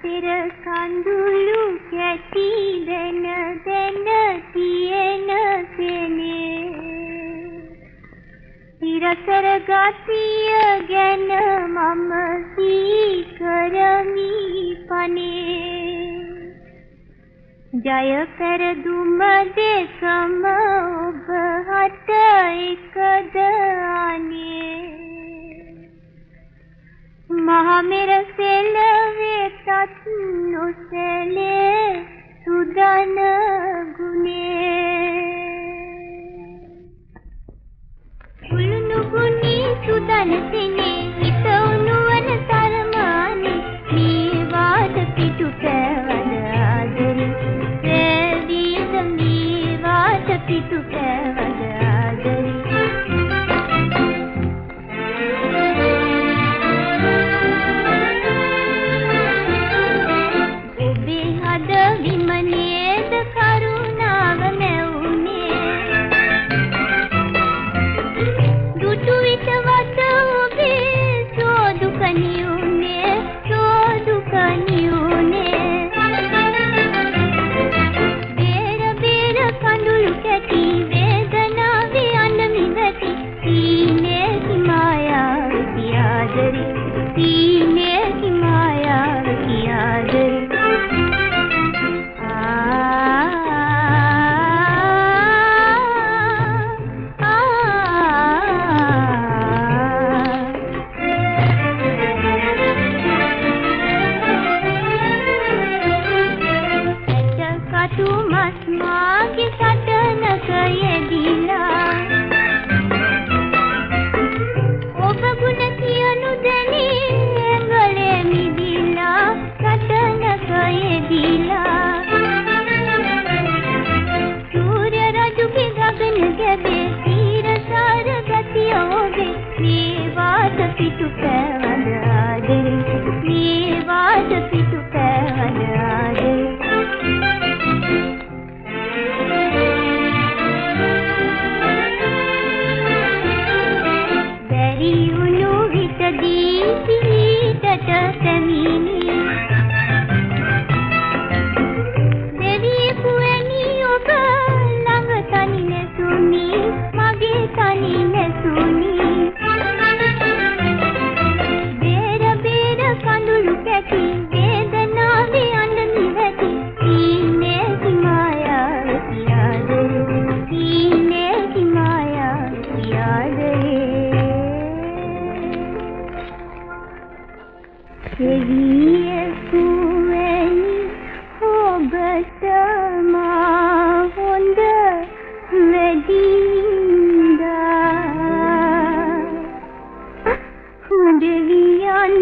පෙර කඳුළු කැටි දැන දැන තියෙන සෙනේ ඉරසර ගතිය ගැන මම සීකරමි පනේ ජය පෙරදුම දෙකම ඔබ හට එකද අනේ මහමෙර සෙලවේ තත් නොසැලේ සුදන ගුණේ උළුණු ගුණි සුදන සිනේ හිත උණුවන තරමානි මේ වාද පිටු පැවද ආදරි ප්‍රදීත මේ වාද පිටු පැවද ආදරි විමනේද කරුණාව නැවුනේ දුටු විට වත ඔබේ සෝදුකනියුනේ බේර බේර කඳුළු කැටි වේදනාවේ අඬමි වැටි සීනේ හිමායාව කියාදරි සීනේ හිමායාව කියාදරි මාගේ සටනක යෙදිලා ඔබ ගුණ කියනු දැනී ඇඟලේ මිදිලා සටනක යෙදිලා සූර්ය රජුගේ ගගන ගැබේ තීරසාර ගතිය ඔබේ මේ වාද පිටු පැවඳ ආදරේ මේ වාද පිටු පැවඳ ආදරේ දීපීටට පැමිණි දෙවියෙකු වැනි ඔබ ළඟ තනි නැසුනි මගේ තනි නැසුනි බේර බේර කඳුළු කැටි වේදනාවේ අඬමි වැටි සීනේ හිමායාව කියාදරේ සීනේ හිමායාව කියාදරේ දෙවියෙකු වැනි ඔබට මා හොඳ වෙදින්දා දෙවියන්